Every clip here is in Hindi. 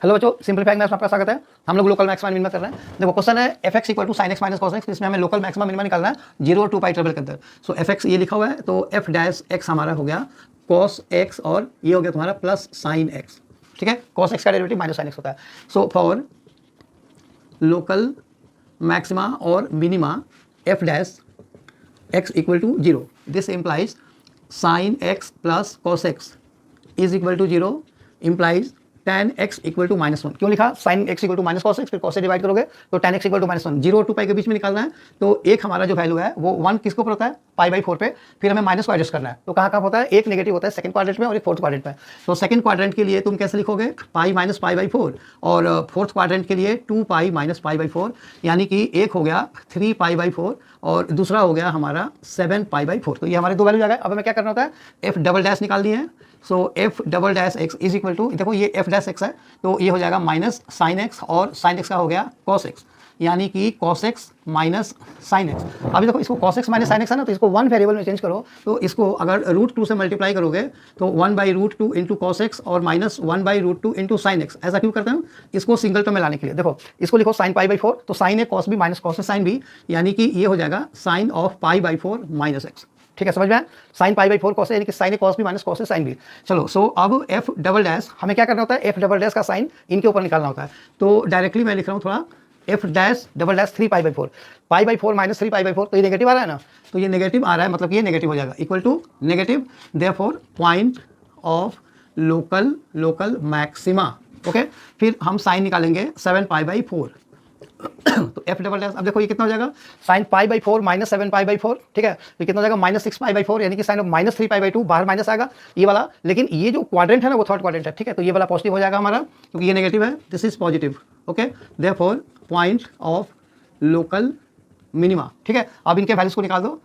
हेलो बच्चों, सिंपलीफाइंग मैथ्स में आपका स्वागत है। हम लोग लोकल मैक्सिमा मिनिमा कर रहे हैं। देखो क्वेश्चन है F X equal to sine X minus cos X. इसमें हमें लोकल मैक्सिमा मिनिमा निकालना है 0 और 2 पाई ट्रेवल के अंदर। सो एफ एक्स ये लिखा हुआ है, तो एफ डैश एक्स हमारा हो गया कॉस एक्स और ये हो गया तुम्हारा प्लस साइन एक्स। ठीक है, कॉस एक्स का डेरिवेटिव माइनस साइन एक्स होता है। सो फॉर लोकल मैक्सिमा और minima F dash X equal to 0, this implies sine X plus cos X is equal to 0 implies tan x equal to -1। क्यों लिखा sin x equal to minus cos X, फिर कॉस से डिवाइड करोगे तो tan x इक्वल टू -1। 0 और 2 पाई के बीच में निकालना है, तो एक हमारा जो वैल्यू है वो 1 किसके ऊपर होता है, π/4 पे। फिर हमें माइनस को एडजस्ट करना है, तो कहाँ कहाँ होता है, एक नेगेटिव होता है सेकंड क्वाड्रेंट में और एक फोर्थ क्वाड्रेंट में। तो सेकंड क्वाड्रेंट के लिए तुम कैसे लिखोगे, पाई माइनस π/4, और फोर्थ क्वाड्रेंट के लिए 2 पाई माइनस π/4, यानी कि एक हो गया 3 π/4 और दूसरा हो गया हमारा 7 π/4। तो ये हमारे दो वैल्यू आ गए। अब हमें क्या करना होता है, एफ डबल डैश निकालनी है। So F double dash X is equal to, देखो ये एफ डैश एक्स है तो ये हो जाएगा माइनस साइन एक्स, और साइन एक्स का हो गया कॉस एक्स, यानी कि cos x minus sine x. अभी देखो इसको cos x minus sine x है ना, तो इसको वन वेरिएबल में चेंज करो। तो इसको अगर √2 से मल्टीप्लाई करोगे तो 1/√2 इंटू कॉस एक्स और माइनस 1/√2 इंटू साइन एक्स। ऐसा क्यों करते हैं, इसको सिंगल टर्म में लाने के लिए। देखो इसको लिखो साइन π/4, तो साइन है कॉस भी माइनस कॉस है साइन भी, यानी कि ये हो जाएगा साइन ऑफ π/4 माइनस एक्स। ठीक है, समझ में आया, साइन π/4 कॉस है, यानी कि साइन कॉस भी माइनस कॉस है साइन भी। चलो, सो अब एफ डबल डैश हमें क्या करना होता है, एफ डबल डैश का साइन इनके ऊपर निकालना होता है। तो डायरेक्टली मैं लिख रहा हूँ थोड़ा, F dash double dash 3 π/4, π/4 minus 3 π/4, तो ये नेगेटिव आ रहा है ना, तो ये नेगेटिव आ रहा है, मतलब ये नेगेटिव हो जाएगा, equal to negative, therefore point of local maxima. Okay, फिर हम साइन निकालेंगे 7 π/4। तो एफ डबल डैश, अब देखो ये कितना हो जाएगा, साइन π/4 माइनस 7 π/4। ठीक है, तो कितना हो जाएगा, माइनस 6 π/4, यानी कि साइन ऑफ माइनस 3 π/2, बाहर माइनस आएगा ये वाला, लेकिन ये जो क्वाड्रेंट है ना वो थर्ड क्वाड्रेंट है। ठीक है, तो ये वाला पॉजिटिव हो जाएगा हमारा, क्योंकि ये नेगेटिव है, this is positive. Okay, therefore point of local minima. ठीक है, अब इनके वैल्यूज को निकाल दो।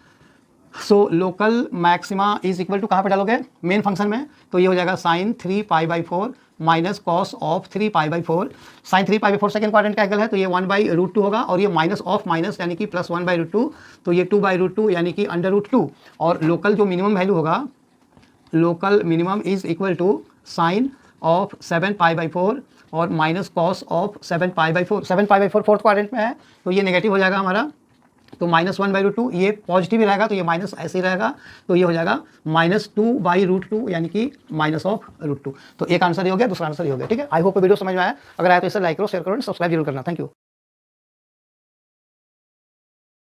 So local maxima is equal to, कहाँ पे डालोगे, मेन फंक्शन में, तो ये हो जाएगा sine 3 π/4 minus cos of 3 π/4। Sine 3 π/4 second quadrant का एंगल है, तो ये 1/√2 होगा, और ये माइनस ऑफ माइनस यानी कि प्लस 1/√2, तो ये 2/√2 यानी कि √2। और लोकल जो मिनिमम वैल्यू होगा, local minimum is equal to sine of 7 π/4 और minus cos of 7 π/4। 7 π/4 fourth quadrant में है, तो ये नेगेटिव हो जाएगा हमारा, तो माइनस 1/√2, ये पॉजिटिव ही रहेगा, तो ये माइनस ऐसे ही रहेगा, तो ये हो जाएगा माइनस 2/√2, यानी कि माइनस ऑफ √2। तो एक आंसर ये हो गया, दूसरा आंसर ये हो गया। ठीक है, आई होप वीडियो समझ में आया। अगर आया तो इसे लाइक करो, शेयर करो, सब्सक्राइब जरूर करना। Thank you.